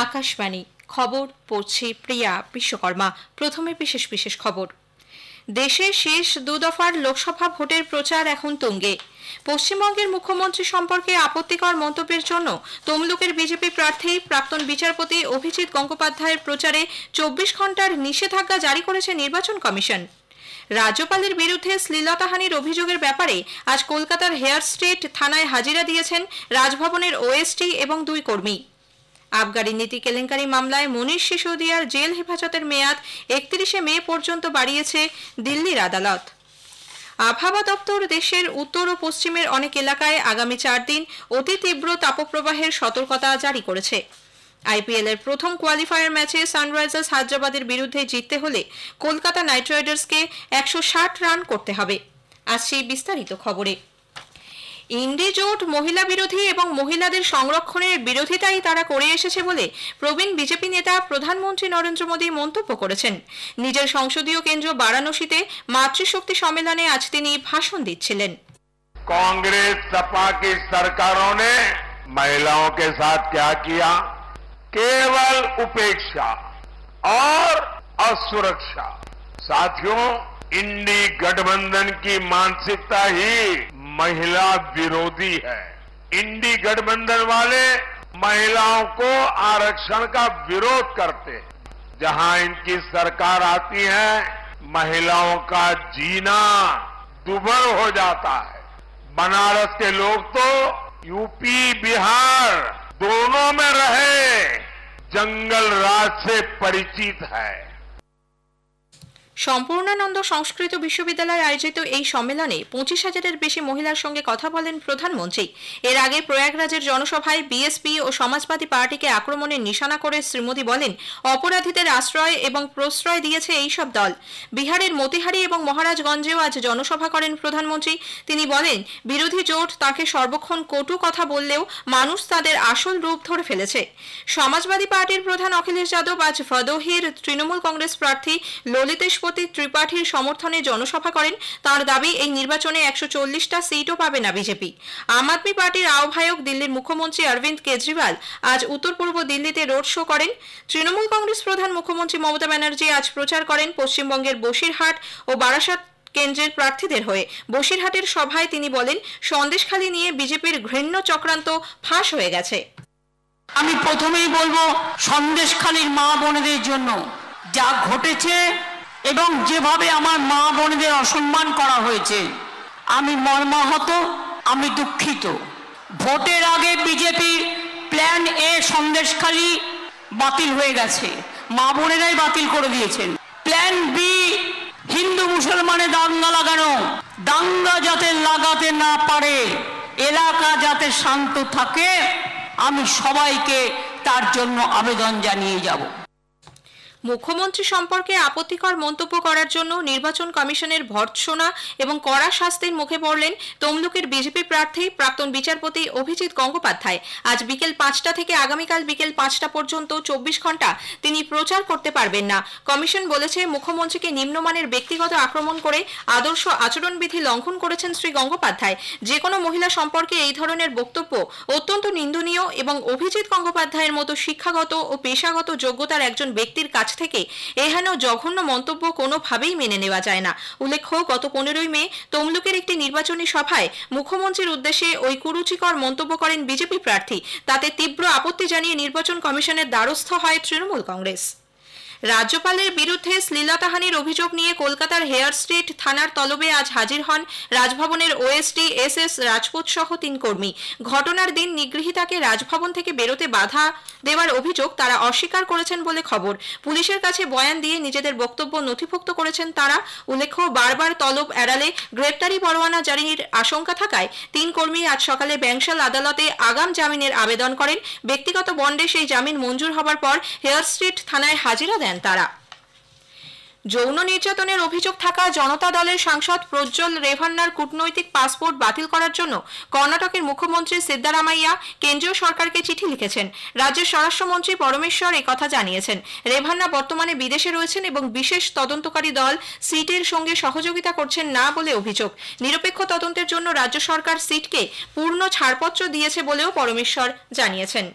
আকাশবাণী খবর পড়ছে প্রিয়া বিশ্বকর্মা। প্রথমে বিশেষ বিশেষ খবর। দেশে শেষ দুদফার লোকসভা ভোটের প্রচার এখন তুঙ্গে। পশ্চিমবঙ্গের মুখ্যমন্ত্রী সম্পর্কে আপত্তিকর মন্তব্যের জন্য তমলুকের বিজেপি প্রার্থী প্রাক্তন বিচারপতি অভিজিৎ গঙ্গোপাধ্যায়ের প্রচারে 24 ঘন্টার নিষেধাজ্ঞা জারি করেছে নির্বাচন কমিশন। রাজ্যপালের বিরুদ্ধে শ্লীলতাহানির অভিযোগের ব্যাপারে আজ কলকাতার হেয়ার স্ট্রিট থানায় হাজিরা দিয়েছেন রাজভবনের ওএসটি এবং 2 কর্মী। আবগারি নীতি কেলেঙ্কারি মামলায় মনীষ সিসোদিয়ার জেল হেফাজতের মেয়াদ 31 মে পর্যন্ত বাড়িয়েছে দিল্লির আদালত। আবহাওয়া দপ্তর দেশের উত্তর ও পশ্চিমের অনেক এলাকায় আগামী 4 দিন অতি তীব্র তাপপ্রবাহের সতর্কতা জারি করেছে। আইপিএল এর প্রথম কোয়ালিফায়ার ম্যাচে সানরাইজার্স হায়দ্রাবাদের বিরুদ্ধে জিততে হলে কলকাতা নাইট রাইডার্সকে 160 রান করতে হবে। আসছে বিস্তারিত খবরে। ইন্ডি জোট মহিলা বিরোধী এবং মহিলাদের সংরক্ষণের বিরোধিতাই তারা করে এসেছে বলে প্রবীণ বিজেপি নেতা প্রধানমন্ত্রী নরেন্দ্র মোদী মন্তব্য করেছেন। নিজের সংসদীয় কেন্দ্র বারাণসীতে মাতৃশক্তি সম্মেলনে আজ তিনি ভাষণ দিচ্ছিলেন। कांग्रेस सपा की सरकारों ने महिलाओं के साथ क्या किया? केवल उपेक्षा और असुरक्षा। साथियों, इंडी गठबंधन की मानसिकता ही महिला विरोधी है। इंडी गठबंधन वाले महिलाओं को आरक्षण का विरोध करते हैं। जहां इनकी सरकार आती है, महिलाओं का जीना दुभर हो जाता है। बनारस के लोग तो यूपी बिहार दोनों में रहे जंगल राज से परिचित है। সম্পূর্ণানন্দ সংস্কৃত বিশ্ববিদ্যালয়ে আয়োজিত এই সম্মেলনে 25,000-এর বেশি মহিলার সঙ্গে কথা বলেন প্রধানমন্ত্রী। এর আগে প্রয়াগরাজের জনসভায় বিএসপি ও সমাজবাদী পার্টিকে আক্রমণের নিশানা করে শ্রী মোদী বলেন, অপরাধীদের আশ্রয় এবং প্রশ্রয় দিয়েছে এইসব দল। বিহারের মতিহারি এবং মহারাজগঞ্জেও আজ জনসভা করেন প্রধানমন্ত্রী। তিনি বলেন, বিরোধী জোট তাকে সর্বক্ষণ কটু কথা বললেও মানুষ তাদের আসল রূপ ধরে ফেলেছে। সমাজবাদী পার্টির প্রধান অখিলেশ যাদব আজ ভদোহির তৃণমূল কংগ্রেস প্রার্থী ললিতেশ ত্রিপাঠীর সমর্থনে জনসভা করেন। তার দাবি, এই নির্বাচনে 140টা সিটও পাবে না বিজেপি। আম আদমি পার্টির আহ্বায়ক দিল্লির মুখ্যমন্ত্রী অরবিন্দ কেজরিওয়াল আজ উত্তর পূর্ব দিল্লিতে রোড শো করেন। তৃণমূল কংগ্রেস প্রধান মুখ্যমন্ত্রী মমতা ব্যানার্জি আজ প্রচার করেন পশ্চিমবঙ্গের বসিরহাট ও বারাসাত কেন্দ্রের প্রার্থীদের হয়ে। বসিরহাটের সভায় তিনি বলেন, সন্দেশখালী নিয়ে বিজেপির ঘৃণ্য চক্রান্ত ফাঁস হয়ে গেছে। আমি প্রথমেই বলবো, সন্দেশখালীর মা বোনেদের জন্য যা ঘটেছে এবং যেভাবে আমার মা বোনদের অসম্মান করা হয়েছে, আমি মর্মাহত, আমি দুঃখিত। ভোটের আগে বিজেপির প্ল্যান এ সন্দেশখালী বাতিল হয়ে গেছে, মা বোনেরাই বাতিল করে দিয়েছেন। প্ল্যান বি হিন্দু মুসলমানে দাঙ্গা লাগানো, দাঙ্গা যাতে লাগাতে না পারে, এলাকা যাতে শান্ত থাকে, আমি সবাইকে তার জন্য আবেদন জানিয়ে যাব। মুখ্যমন্ত্রী সম্পর্কে আপত্তিকর মন্তব্য করার জন্য নির্বাচন কমিশনের ভর্ৎসনা এবং কড়া শাস্তির মুখে পড়লেন তমলুকের বিজেপি প্রার্থী প্রাক্তন বিচারপতি অভিজিৎ গঙ্গোপাধ্যায়। আজ বিকেল 5টা থেকে আগামীকাল বিকেল 5টা পর্যন্ত 24 ঘন্টা তিনি প্রচার করতে পারবেন না। কমিশন বলেছে, মুখ্যমন্ত্রীকে নিম্নমানের ব্যক্তিগত আক্রমণ করে আদর্শ আচরণবিধি লঙ্ঘন করেছেন শ্রী গঙ্গোপাধ্যায়। যে কোনো মহিলা সম্পর্কে এই ধরনের বক্তব্য অত্যন্ত নিন্দনীয় এবং অভিজিৎ গঙ্গোপাধ্যায়ের মতো শিক্ষাগত ও পেশাগত যোগ্যতার একজন ব্যক্তির কাছ থেকে এহেন জঘন্য মন্তব্য কোনোভাবেই মেনে নেওয়া যায় না। উল্লেখ্য, গত 15 মে তমলুকের একটি নির্বাচনী সভায় মুখ্যমন্ত্রীর উদ্দেশ্যে ওই কুরুচিকর মন্তব্য করেন বিজেপি প্রার্থী। তাতে তীব্র আপত্তি জানিয়ে নির্বাচন কমিশনের দ্বারস্থ হয় তৃণমূল কংগ্রেস। রাজ্যপালের বিরুদ্ধে শ্লীলতাহানির অভিযোগ নিয়ে কলকাতার হেয়ার স্ট্রিট থানার তলবে আজ হাজির হন রাজভবনের ওএসডি এস রাজপুত সহ 3 কর্মী। ঘটনার দিন নিগৃহীতাকে রাজভবন থেকে বেরোতে বাধা দেওয়ার অভিযোগ তারা অস্বীকার করেছেন বলে খবর। পুলিশের কাছে বয়ান দিয়ে নিজেদের বক্তব্য নথিভুক্ত করেছেন তারা। উল্লেখ্য, বারবার তলব এড়ালে গ্রেপ্তারি পরোয়ানা জারির আশঙ্কা থাকায় 3 কর্মী আজ সকালে ব্যাংশাল আদালতে আগাম জামিনের আবেদন করেন। ব্যক্তিগত বন্ডে সেই জামিন মঞ্জুর হবার পর হেয়ার স্ট্রিট থানায় হাজিরা দেন তারা। যৌন নির্যাতনের অভিযোগ থাকা জনতা দলের সাংসদ প্রজ্জ্বল রেভান্নার কূটনৈতিক পাসপোর্ট বাতিল করার জন্য কর্ণাটকের মুখ্যমন্ত্রী সিদ্দারামাইয়া কেন্দ্রীয় সরকারকে চিঠি লিখেছেন। রাজ্যের স্বরাষ্ট্রমন্ত্রী পরমেশ্বর একথা জানিয়েছেন। রেভান্না বর্তমানে বিদেশে রয়েছেন এবং বিশেষ তদন্তকারী দল সিটের সঙ্গে সহযোগিতা করছেন না বলে অভিযোগ। নিরপেক্ষ তদন্তের জন্য রাজ্য সরকার সিটকে পূর্ণ ছাড়পত্র দিয়েছে বলেও পরমেশ্বর জানিয়েছেন।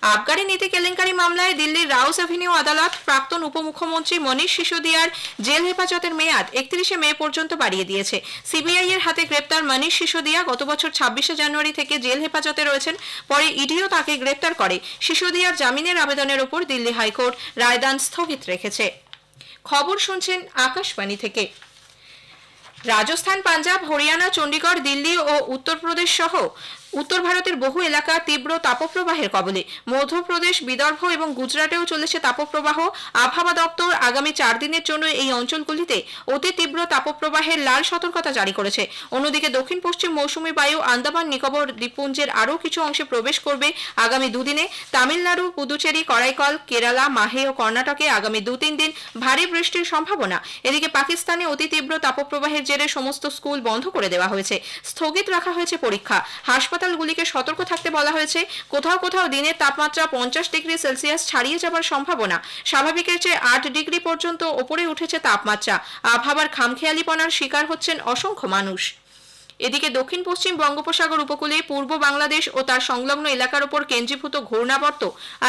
আবগারি নীতি কেলেঙ্কারি মামলায় দিল্লির রাউস অ্যাভিনিউ আদালত প্রাক্তন উপমুখ্যমন্ত্রী মনীষ সিসোদিয়ার জেল হেফাজতের মেয়াদ 31 মে পর্যন্ত বাড়িয়ে দিয়েছে। সিবিআই এর হাতে গ্রেপ্তার মনীষ সিসোদিয়া গত বছর 26 জানুয়ারি থেকে জেল হেফাজতে রয়েছেন। পরে ইডিও তাকে গ্রেপ্তার করে। সিসোদিয়ার জামিনের আবেদনের উপর দিল্লি হাইকোর্ট রায়দান স্থগিত রেখেছে। খবর শুনছেন আকাশবাণী থেকে। রাজস্থান, পাঞ্জাব, হরিয়ানা, চণ্ডীগড়, দিল্লি ও উত্তরপ্রদেশ সহ উত্তর ভারতের বহু এলাকা তীব্র তাপপ্রবাহের কবলে। মধ্যপ্রদেশ, বিদর্ভ এবং গুজরাটেও চলেছে তাপপ্রবাহ। আবহাওয়া দপ্তর আগামী 4 দিনের জন্য এই অঞ্চলগুলিতে অতি তীব্র তাপপ্রবাহের লাল সতর্কতা জারি করেছে। অন্যদিকে দক্ষিণ পশ্চিম মৌসুমী বায়ু আন্দামান নিকোবর দ্বীপপুঞ্জের আরও কিছু অংশে প্রবেশ করবে আগামী 2 দিনে। তামিলনাড়ু, পুদুচেরি, করাইকল, কেরালা, মাহে ও কর্ণাটকে আগামী 2-3 দিন ভারী বৃষ্টির সম্ভাবনা। এদিকে পাকিস্তানে অতি তীব্র তাপপ্রবাহের জেরে সমস্ত স্কুল বন্ধ করে দেওয়া হয়েছে। স্থগিত রাখা হয়েছে পরীক্ষা। হাসপাতালগুলিকে সতর্ক থাকতে বলা হয়েছে। কোথাও কোথাও দিনের তাপমাত্রা 50 ডিগ্রি সেলসিয়াস ছাড়িয়ে যাবার সম্ভাবনা। স্বাভাবিকের চেয়ে 8 ডিগ্রি পর্যন্ত ওপরে উঠেছে তাপমাত্রা। আবহাওয়ার খামখেয়ালিপনার শিকার হচ্ছেন অসংখ্য মানুষ। এদিকে দক্ষিণ পশ্চিম বঙ্গোপসাগর উপকূলে পূর্ব বাংলাদেশ ও তার সংলগ্ন এলাকার উপর কেন্দ্রীভূত ঘূর্ণাবর্ত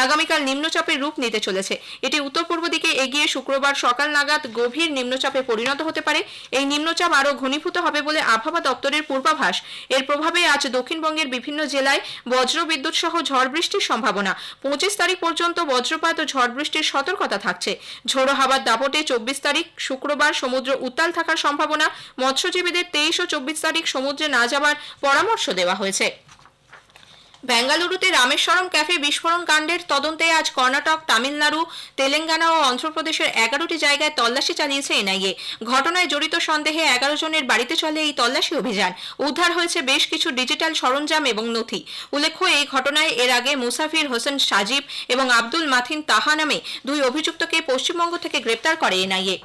আগামীকাল নিম্নচাপের রূপ নিতে চলেছে। এটি উত্তর পূর্ব দিকে এগিয়ে শুক্রবার সকাল নাগাদ গভীর নিম্নচাপে পরিণত হতে পারে। এই নিম্নচাপ আরও ঘনীভূত হবে বলে আবহাওয়া দপ্তরের পূর্বাভাস। এর প্রভাবে আজ দক্ষিণবঙ্গের বিভিন্ন জেলায় বজ্রবিদ্যুৎ সহ ঝড় বৃষ্টির সম্ভাবনা। 25 তারিখ পর্যন্ত বজ্রপাত ও ঝড় বৃষ্টির সতর্কতা থাকছে। ঝোড়ো হাওয়ার দাপটে 24 তারিখ শুক্রবার সমুদ্র উত্তাল থাকার সম্ভাবনা। মৎস্যজীবীদের 23 ও 24 তারিখ সমুদ্রে না যাবার পরামর্শ দেওয়া হয়েছে। বেঙ্গালুরুতে রামেশ্বরম ক্যাফে বিস্ফোরণ কাণ্ডের তদন্তে আজ কর্ণাটক, তামিলনাড়ু, তেলেঙ্গানা ও অন্ধ্রপ্রদেশের 11টি জায়গায় তল্লাশি চালিয়েছে এনআইএ। ঘটনায় জড়িত সন্দেহে 11 জনের বাড়িতে চলে এই তল্লাশি অভিযান। উদ্ধার হয়েছে বেশ কিছু ডিজিটাল সরঞ্জাম এবং নথি। উল্লেখ্য, এই ঘটনায় এর আগে মুসাফির হোসেন সাজিব এবং আব্দুল মাথিন তাহা নামে 2 অভিযুক্তকে পশ্চিমবঙ্গ থেকে গ্রেপ্তার করে এনআইএ।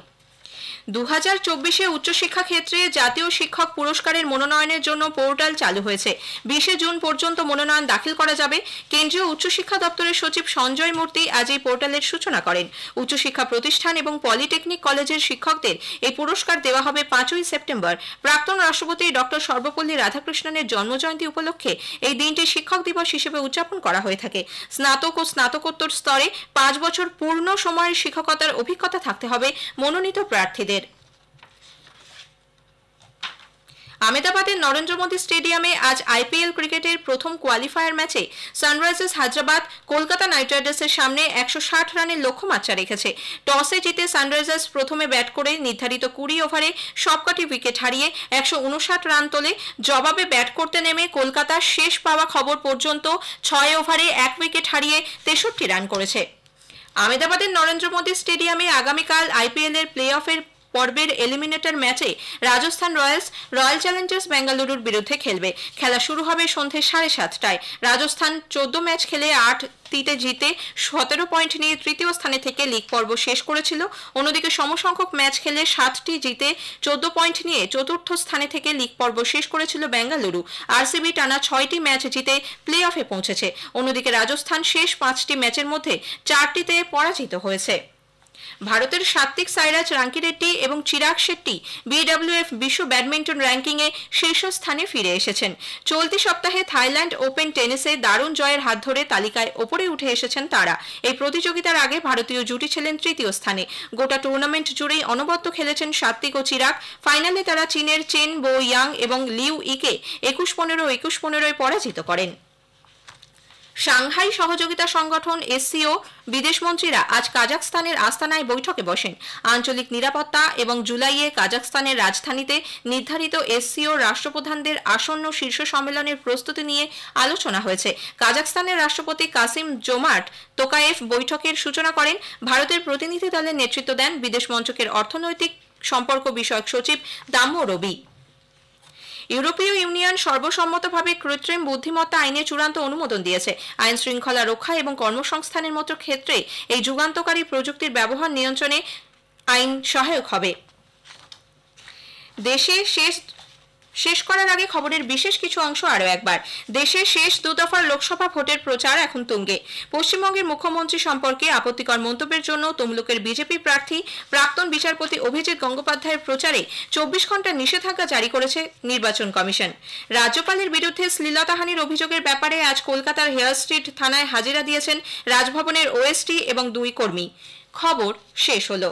2024-এ উচ্চশিক্ষা ক্ষেত্রে জাতীয় শিক্ষক পুরস্কারের মনোনয়নের জন্য পোর্টাল চালু হয়েছে। 20 জুন পর্যন্ত মনোনয়ন দাখিল করা যাবে। কেন্দ্রীয় উচ্চশিক্ষা দপ্তরের সচিব সঞ্জয় মূর্তি আজ এই পোর্টালের সূচনা করেন। উচ্চশিক্ষা প্রতিষ্ঠান এবং পলিটেকনিক কলেজের শিক্ষকদের এই পুরস্কার দেওয়া হবে 5ই সেপ্টেম্বর। প্রাক্তন রাষ্ট্রপতি ডক্টর সর্বপল্লী রাধাকৃষ্ণনের জন্মজয়ন্তী উপলক্ষে এই দিনটি শিক্ষক দিবস হিসেবে উদযাপন করা হয়ে থাকে। স্নাতক ও স্নাতকোত্তর স্তরে 5 বছর পূর্ণ সময়ের শিক্ষকতার অভিজ্ঞতা থাকতে হবে মনোনীত প্রার্থীদের। আহমেদাবাদের নরেন্দ্র মোদী স্টেডিয়ামে আজ আইপিএল ক্রিকেটের প্রথম কোয়ালিফায়ার ম্যাচে সানরাইজার্স হায়দ্রাবাদ কলকাতা নাইট রাইডার্সের সামনে 160 রানের লক্ষ্যমাত্রা রেখেছে। টসে জিতে সানরাইজার্স প্রথমে ব্যাট করে নির্ধারিত 20 ওভারে সবকটি উইকেট হারিয়ে 159 রান তোলে। জবাবে ব্যাট করতে নেমে কলকাতা শেষ পাওয়া খবর পর্যন্ত 6 ওভারে 1 উইকেট হারিয়ে 63 রান করেছে। আহমেদাবাদের নরেন্দ্র মোদী স্টেডিয়ামে আগামীকাল আইপিএল এর প্লে অফের পর্বের এলিমিনেটর ম্যাচে রাজস্থান রয়্যালস রয়্যাল চ্যালেঞ্জার্স বেঙ্গালুরুর বিরুদ্ধে খেলবে। খেলা শুরু হবে সন্ধ্যে 7:30টায়। রাজস্থান 14 ম্যাচ খেলে 8টিতে জিতে 17 পয়েন্ট নিয়ে তৃতীয় স্থানে থেকে লিগ পর্ব শেষ করেছিল। অন্যদিকে সমসংখ্যক ম্যাচ খেলে 7টি জিতে 14 পয়েন্ট নিয়ে চতুর্থ স্থানে থেকে লিগ পর্ব শেষ করেছিল বেঙ্গালুরু। আরসিবি টানা 6টি ম্যাচ জিতে প্লে অফে পৌঁছেছে। অন্যদিকে রাজস্থান শেষ 5টি ম্যাচের মধ্যে 4টিতে পরাজিত হয়েছে। ভারতের সাত্বিক সাইরাজ রাঙ্কিরেড্ডি এবং চিরাগ শেট্টি বিডব্লিউএফ বিশ্ব ব্যাডমিন্টন র্যাঙ্কিংয়ে শীর্ষ স্থানে ফিরে এসেছেন। চলতি সপ্তাহে থাইল্যান্ড ওপেন টেনিসে দারুণ জয়ের হাত ধরে তালিকায় ওপরে উঠে এসেছেন তারা। এই প্রতিযোগিতার আগে ভারতীয় জুটি ছিলেন তৃতীয় স্থানে। গোটা টুর্নামেন্ট জুড়েই অনবদ্য খেলেছেন সাত্বিক ও চিরাগ। ফাইনালে তারা চীনের চেন বো ইয়াং এবং লিউ ইকে 21-15, 21-15 পরাজিত করেন। সাংহাই সহযোগিতা সংগঠন এসসিও বিদেশমন্ত্রীরা আজ কাজাখস্তানের আস্তানায় বৈঠকে বসেন। আঞ্চলিক নিরাপত্তা এবং জুলাইয়ে কাজাখস্তানের রাজধানীতে নির্ধারিত এসসিও রাষ্ট্রপ্রধানদের আসন্ন শীর্ষ সম্মেলনের প্রস্তুতি নিয়ে আলোচনা হয়েছে। কাজাখস্তানের রাষ্ট্রপতি কাসিম জোমার্ট তোকায়েভ বৈঠকের সূচনা করেন। ভারতের প্রতিনিধি দলের নেতৃত্ব দেন বিদেশ মন্ত্রকের অর্থনৈতিক সম্পর্ক বিষয়ক সচিব দাম্য রবি। ইউরোপীয় ইউনিয়ন সর্বসম্মতভাবে কৃত্রিম বুদ্ধিমত্তা আইনে চূড়ান্ত অনুমোদন দিয়েছে। আইন শৃঙ্খলা রক্ষা এবং কর্মসংস্থানের মতো ক্ষেত্রে এই যুগান্তকারী প্রযুক্তির ব্যবহার নিয়ন্ত্রণে আইন সহায়ক হবে। দেশে শেষ শেষ করার আগে খবরের বিশেষ কিছু অংশ আরো একবার। দেশের শেষ 2 দফার লোকসভা ভোটের প্রচার এখন তুঙ্গে। পশ্চিমবঙ্গের মুখ্যমন্ত্রী সম্পর্কে আপত্তিকর মন্তব্যের জন্য তমলুকের বিজেপি প্রার্থী প্রাক্তন বিচারপতি অভিজিৎ গঙ্গোপাধ্যায়ের প্রচারে 24 ঘন্টা নিষেধাজ্ঞা জারি করেছে নির্বাচন কমিশন। রাজ্যপালের বিরুদ্ধে শ্লীলতাহানির অভিযোগের ব্যাপারে আজ কলকাতার হেয়ার স্ট্রিট থানায় হাজিরা দিয়েছেন রাজভবনের ওএসটি এবং 2 কর্মী। খবর শেষ হলো।